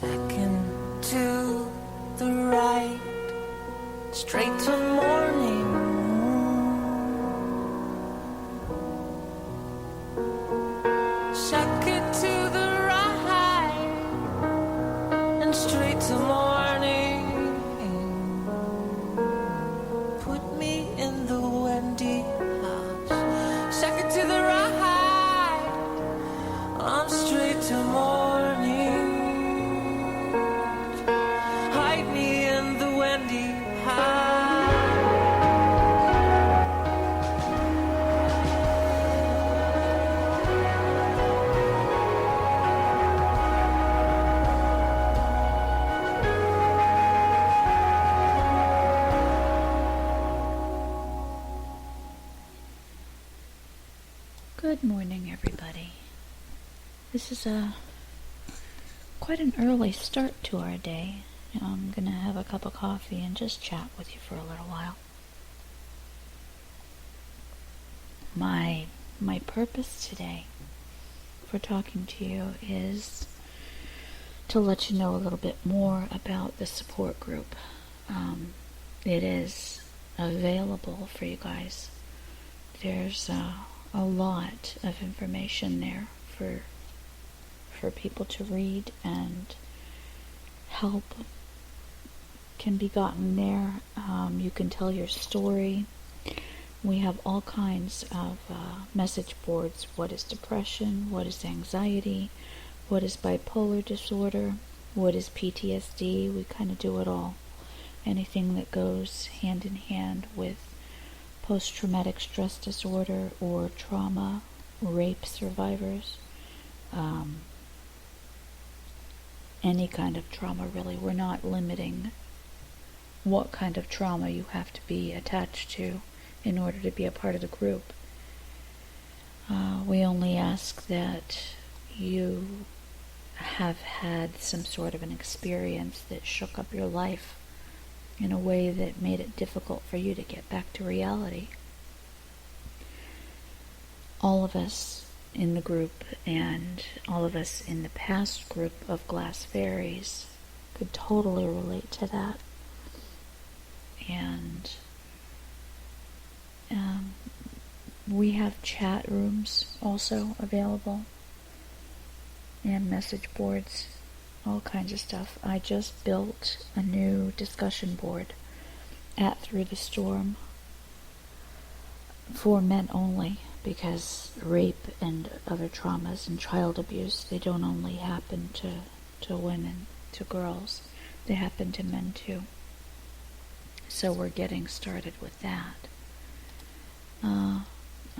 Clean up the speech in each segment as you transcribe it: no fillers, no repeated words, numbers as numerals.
Second to the right, straight to morning. Second to the right, and straight to morning. Put me in the Wendy house. Second to the right, I'm straight to morning. Hide me in the Wendy house. Good morning, everybody. This is quite an early start to our day. I'm gonna have a cup of coffee and just chat with you for a little while. My purpose today for talking to you is to let you know a little bit more about the support group. It is available for you guys. There's a lot of information there for people to read, and help can be gotten there. You can tell your story. We have all kinds of message boards. What is depression? What is anxiety? What is bipolar disorder? What is PTSD? We kind of do it all. Anything that goes hand in hand with post-traumatic stress disorder or trauma, rape survivors, any kind of trauma really. We're not limiting what kind of trauma you have to be attached to in order to be a part of the group. We only ask that you have had some sort of an experience that shook up your life in a way that made it difficult for you to get back to reality. All of us in the group, and all of us in the past group of Glass Fairies, could totally relate to that. And we have chat rooms also available, and message boards, all kinds of stuff. I just built a new discussion board at Through the Storm for men only, because rape and other traumas and child abuse, they don't only happen to women, to girls, they happen to men too. So we're getting started with that.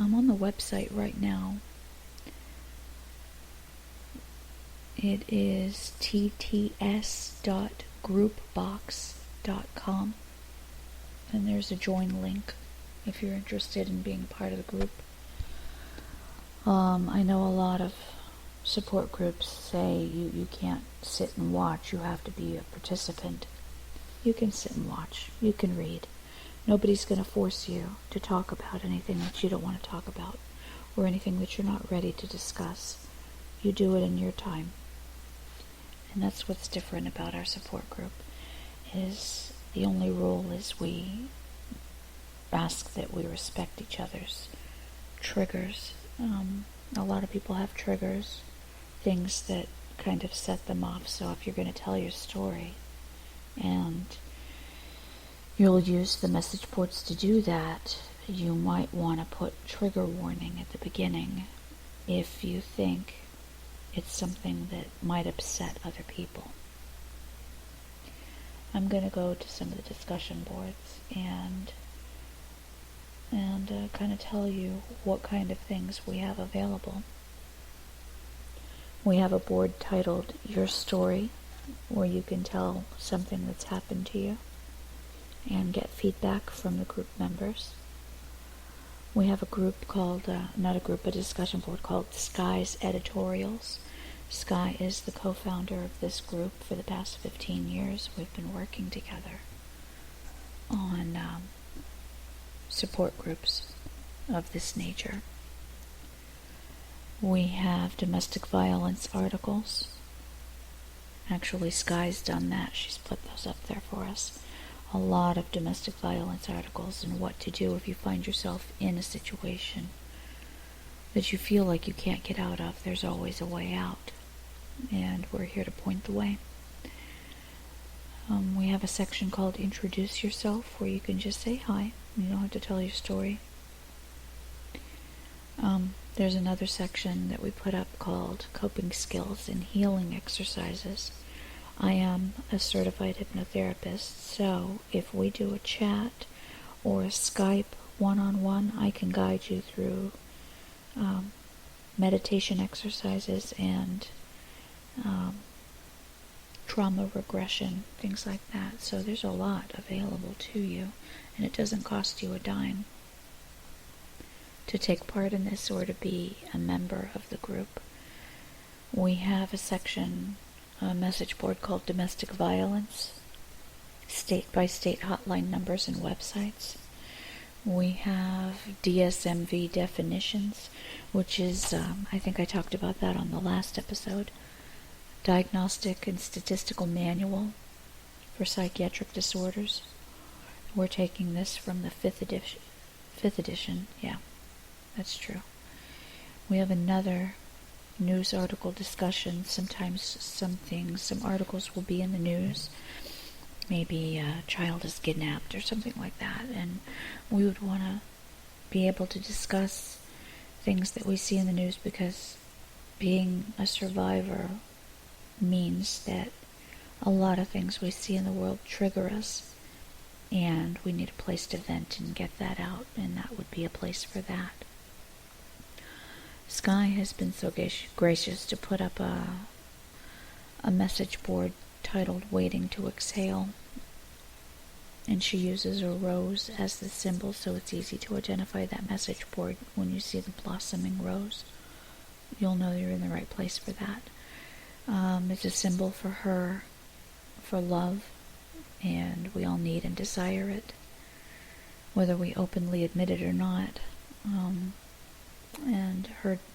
I'm on the website right now. It is tts.groupbox.com, and there's a join link if you're interested in being part of the group. I know a lot of support groups say you can't sit and watch, you have to be a participant. You can sit and watch, you can read. Nobody's going to force you to talk about anything that you don't want to talk about, or anything that you're not ready to discuss. You do it in your time. And that's what's different about our support group, is the only rule is we ask that we respect each other's triggers. A lot of people have triggers, things that kind of set them off. So if you're going to tell your story, and you'll use the message boards to do that, you might want to put trigger warning at the beginning if you think it's something that might upset other people. I'm going to go to some of the discussion boards and kind of tell you what kind of things we have available. We have a board titled Your Story, where you can tell something that's happened to you and get feedback from the group members. We have a group called, a discussion board called Sky's Editorials. Sky is the co-founder of this group. For the past 15 years, we've been working together on support groups of this nature. We have domestic violence articles, Actually, Sky's done that. She's put those up there for us. A lot of domestic violence articles and what to do if you find yourself in a situation that you feel like you can't get out of. There's always a way out, and we're here to point the way. We have a section called Introduce Yourself, where you can just say hi. You don't have to tell your story. There's another section that we put up called Coping Skills and Healing Exercises. I am a certified hypnotherapist, so if we do a chat or a Skype one-on-one, I can guide you through meditation exercises and trauma regression, things like that. So there's a lot available to you, and it doesn't cost you a dime to take part in this or to be a member of the group. We have a section, a message board called Domestic Violence, state-by-state hotline numbers and websites. We have DSMV definitions, which is, I think I talked about that on the last episode, Diagnostic and Statistical Manual for Psychiatric Disorders. We're taking this from the 5th edition, yeah, that's true. We have another news article discussion. Sometimes some articles will be in the news. Maybe a child is kidnapped or something like that, and we would want to be able to discuss things that we see in the news, because being a survivor means that a lot of things we see in the world trigger us, and we need a place to vent and get that out, and that would be a place for that. Sky has been so gracious to put up a message board titled Waiting to Exhale, and she uses a rose as the symbol, so it's easy to identify that message board. When you see the blossoming rose, you'll know you're in the right place for that. It's a symbol for her, for love, and we all need and desire it, whether we openly admit it or not. And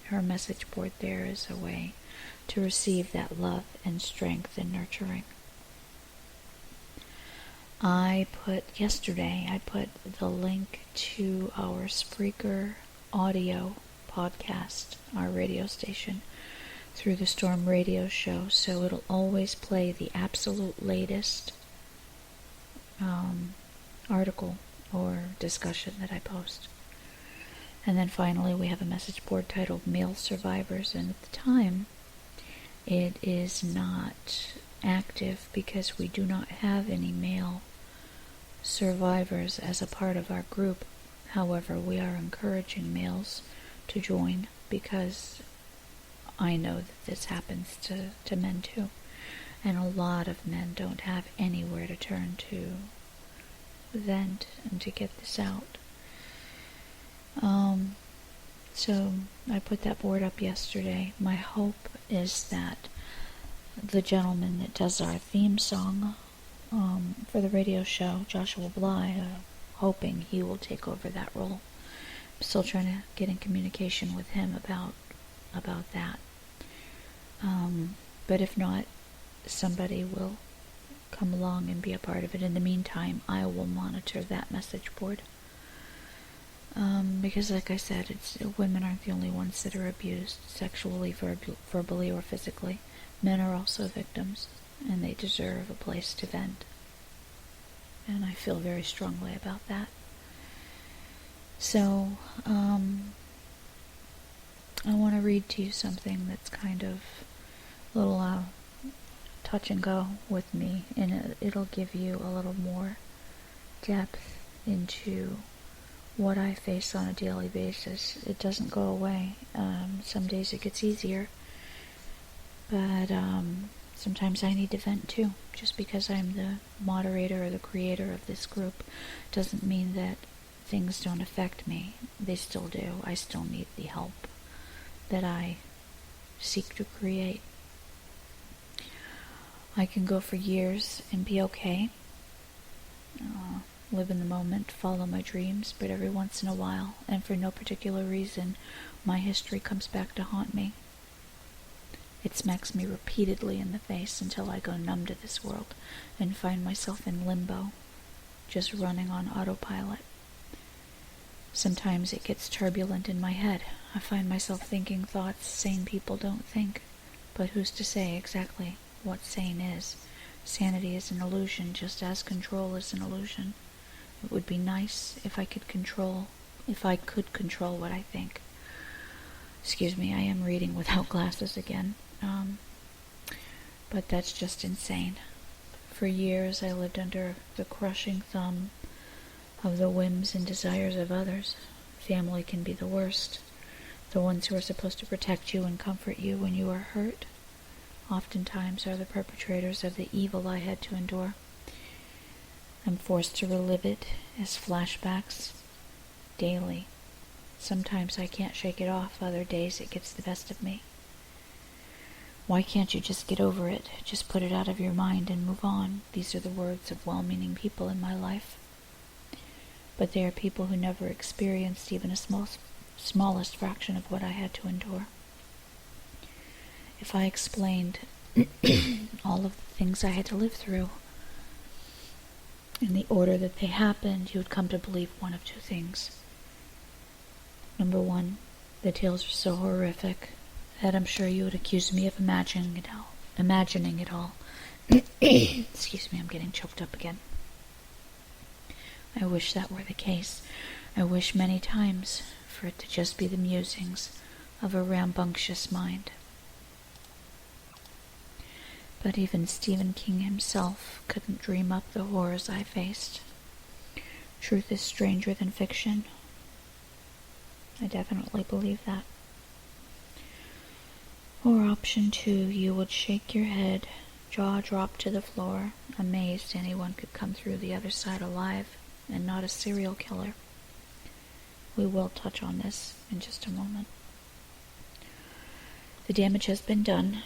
her message board there is a way to receive that love and strength and nurturing. Yesterday I put the link to our Spreaker audio podcast, our radio station, through the Storm Radio Show, so it'll always play the absolute latest article or discussion that I post. And then finally we have a message board titled Male Survivors, and at the time it is not active because we do not have any male survivors as a part of our group. However, we are encouraging males to join, because I know that this happens to men too, and a lot of men don't have anywhere to turn to vent and to get this out. So I put that board up yesterday. My hope is that the gentleman that does our theme song for the radio show, Joshua Bly, hoping he will take over that role. I'm still trying to get in communication with him about that. But if not, somebody will come along and be a part of it. In the meantime, I will monitor that message board. Because like I said, women aren't the only ones that are abused sexually, verbally, or physically. Men are also victims, and they deserve a place to vent. And I feel very strongly about that. So, I want to read to you something that's kind of a little touch and go with me, and it'll give you a little more depth into what I face on a daily basis. It doesn't go away. Some days it gets easier, but sometimes I need to vent too. Just because I'm the moderator or the creator of this group doesn't mean that things don't affect me. They still do. I still need the help that I seek to create. I can go for years and be okay. Live in the moment, follow my dreams, but every once in a while, and for no particular reason, my history comes back to haunt me. It smacks me repeatedly in the face until I go numb to this world and find myself in limbo, just running on autopilot. Sometimes it gets turbulent in my head. I find myself thinking thoughts sane people don't think. But who's to say exactly what sane is? Sanity is an illusion, just as control is an illusion. It would be nice if I could control what I think. Excuse me, I am reading without glasses again. But that's just insane. For years I lived under the crushing thumb of the whims and desires of others. Family can be the worst. The ones who are supposed to protect you and comfort you when you are hurt oftentimes are the perpetrators of the evil I had to endure. I'm forced to relive it as flashbacks daily. Sometimes I can't shake it off, other days it gets the best of me. Why can't you just get over it? Just put it out of your mind and move on. These are the words of well-meaning people in my life. But they are people who never experienced even a smallest fraction of what I had to endure. If I explained all of the things I had to live through in the order that they happened, you would come to believe one of two things. Number one, the tales are so horrific that I'm sure you would accuse me of imagining it all. Excuse me, I'm getting choked up again. I wish that were the case. I wish many times for it to just be the musings of a rambunctious mind. But even Stephen King himself couldn't dream up the horrors I faced. Truth is stranger than fiction. I definitely believe that. Or option 2, you would shake your head, jaw dropped to the floor, amazed anyone could come through the other side alive, and not a serial killer. We will touch on this in just a moment. The damage has been done.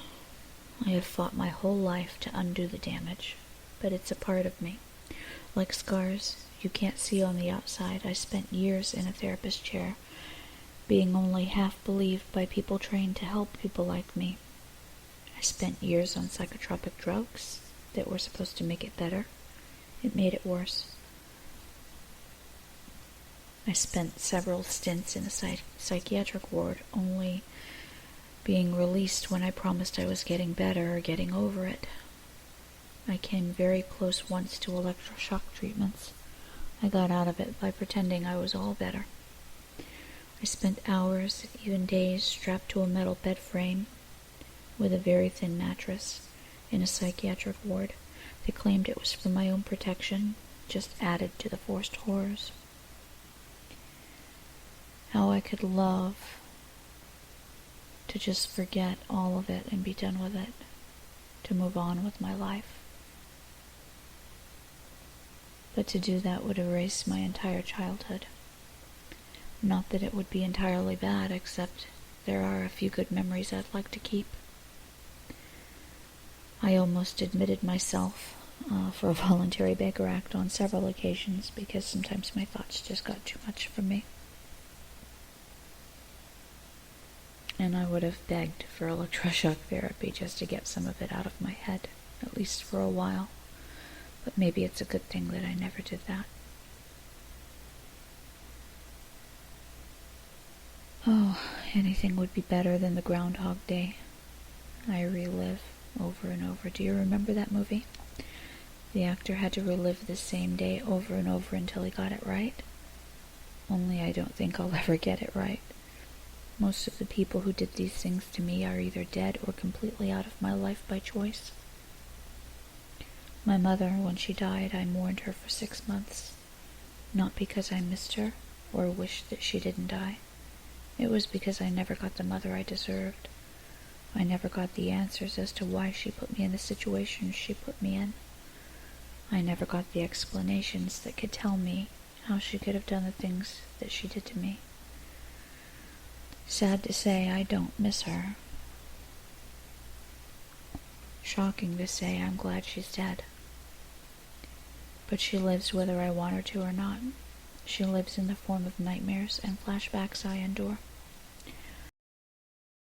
I have fought my whole life to undo the damage, but it's a part of me. Like scars you can't see on the outside, I spent years in a therapist chair, being only half believed by people trained to help people like me. I spent years on psychotropic drugs that were supposed to make it better. It made it worse. I spent several stints in a psychiatric ward, only being released when I promised I was getting better or getting over it. I came very close once to electroshock treatments. I got out of it by pretending I was all better. I spent hours, even days, strapped to a metal bed frame with a very thin mattress in a psychiatric ward. They claimed it was for my own protection, just added to the forced horrors. How I could love to just forget all of it and be done with it, to move on with my life. But to do that would erase my entire childhood. Not that it would be entirely bad, except there are a few good memories I'd like to keep. I almost admitted myself for a voluntary Baker Act on several occasions because sometimes my thoughts just got too much for me. And I would have begged for electroshock therapy just to get some of it out of my head, at least for a while. But maybe it's a good thing that I never did that. Oh, anything would be better than the Groundhog Day I relive over and over. Do you remember that movie? The actor had to relive the same day over and over until he got it right. Only I don't think I'll ever get it right. Most of the people who did these things to me are either dead or completely out of my life by choice. My mother, when she died, I mourned her for 6 months. Not because I missed her or wished that she didn't die. It was because I never got the mother I deserved. I never got the answers as to why she put me in the situation she put me in. I never got the explanations that could tell me how she could have done the things that she did to me. Sad to say, I don't miss her. Shocking to say, I'm glad she's dead. But she lives whether I want her to or not. She lives in the form of nightmares and flashbacks I endure.